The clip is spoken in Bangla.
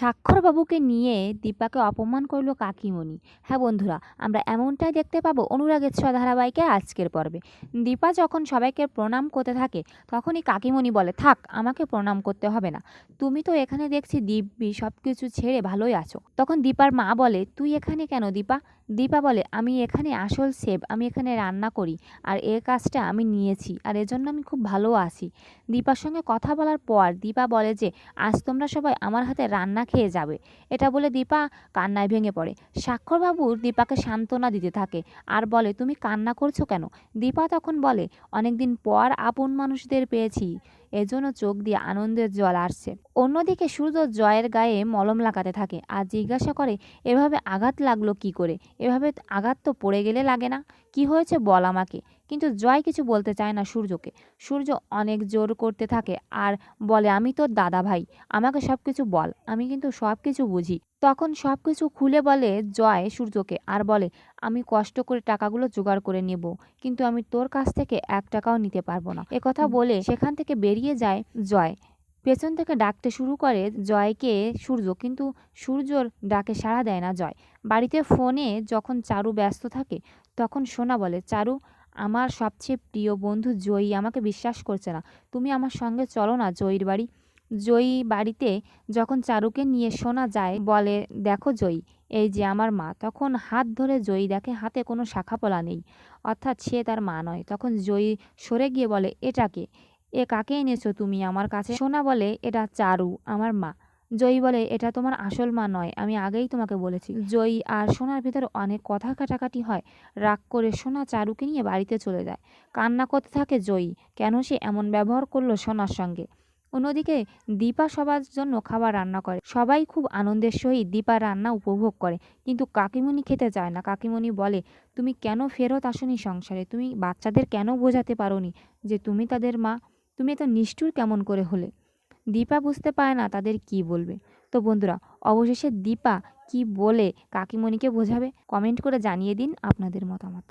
স্বাক্ষরবাবুকে নিয়ে দীপাকে অপমান করল কাকিমণি। হ্যাঁ বন্ধুরা, আমরা এমনটাই দেখতে পাবো অনুরাগের ছোঁয়া ধারাবাহিকের আজকের পর্বে। দীপা যখন সবাইকে প্রণাম করতে থাকে তখনই কাকিমণি বলে, থাক, আমাকে প্রণাম করতে হবে না, তুমি তো এখানে দেখছি দিব্যি সব কিছু ছেড়ে ভালোই আছো। তখন দীপার মা বলে, তুই এখানে কেন দীপা? দীপা বলে, আমি এখানে আসল শেফ, আমি এখানে রান্না করি, আর এর কাজটা আমি নিয়েছি, আর এজন্য আমি খুব ভালো আছি। দীপার সঙ্গে কথা বলার পর দীপা বলে যে, আজ তোমরা সবাই আমার হাতে রান্না খেয়ে যাবে। এটা বলে দীপা কান্নায় ভেঙে পড়ে। স্বাক্ষরবাবু দীপাকে সান্ত্বনা দিতে থাকে আর বলে, তুমি কান্না করছো কেন? দীপা তখন বলে, অনেকদিন পর আপন মানুষদের পেয়েছি, এজন্য চোখ দিয়ে আনন্দের জল আসছে। অন্যদিকে সূর্য জয়ের গায়ে মলম লাগাতে থাকে আর জিজ্ঞাসা করে, এভাবে আঘাত লাগলো কি করে? এভাবে আঘাত তো পড়ে গেলে লাগে না, কি হয়েছে বল আমাকে। কিন্তু জয় কিছু বলতে চায় না সূর্যকে। সূর্য অনেক জোর করতে থাকে আর বলে, আমি তোর দাদা ভাই, আমাকে সব কিছু বল, আমি কিন্তু সব কিছু বুঝি। তখন সব কিছু খুলে বলে জয় সূর্যকে আর বলে, আমি কষ্ট করে টাকাগুলো জোগাড় করে নেব, কিন্তু আমি তোর কাছ থেকে 1 টাকাও নিতে পারবো না। একথা বলে সেখান থেকে বেরিয়ে যায় জয়। পেছন থেকে ডাকতে শুরু করে জয়কে সূর্য, কিন্তু সূর্যর ডাকে সাড়া দেয় না জয়। বাড়িতে ফোনে যখন চারু ব্যস্ত থাকে তখন সোনা বলে, চারু, আমার সবচেয়ে প্রিয় বন্ধু জয়ী আমাকে বিশ্বাস করছে না, তুমি আমার সঙ্গে চলো না জয়ীর বাড়ি। জয়ী বাড়িতে যখন চারুকে নিয়ে সোনা যায়, বলে, দেখো জয়ী, এই যে আমার মা। তখন হাত ধরে জয়ী দেখে হাতে কোনো শাখাপলা নেই, অর্থাৎ সে তার মা নয়। তখন জয়ী সরে গিয়ে বলে, এটা কে? এ কাকে এনেছো তুমি আমার কাছে? সোনা বলে, এটা চারু, আমার মা। জয়ী বলে, এটা তোমার আসল মা নয়, আমি আগেই তোমাকে বলেছি। জয়ী আর সোনার ভিতরে অনেক কথা কাটাকাটি হয়। রাগ করে সোনা চারুকে নিয়ে বাড়িতে চলে যায়। কান্না করতে থাকে জয়ী, কেন সে এমন ব্যবহার করলো সোনার সঙ্গে। অন্যদিকে দীপা সবার জন্য খাবার রান্না করে। সবাই খুব আনন্দের সহিত দীপার রান্না উপভোগ করে, কিন্তু কাকিমণি খেতে চায় না। কাকিমণি বলে, তুমি কেন ফেরত আসনি সংসারে? তুমি বাচ্চাদের কেন বোঝাতে পারোনি যে তুমি তাদের মা? তুমি এত নিষ্ঠুর কেমন করে হলে? দীপা বুঝতে পারে না তাদের কি বলবে। তো বন্ধুরা, অবশেষে দীপা কি বলে কাকিমণিকে বোঝাবে? কমেন্ট করে জানিয়ে দিন আপনাদের মতামত।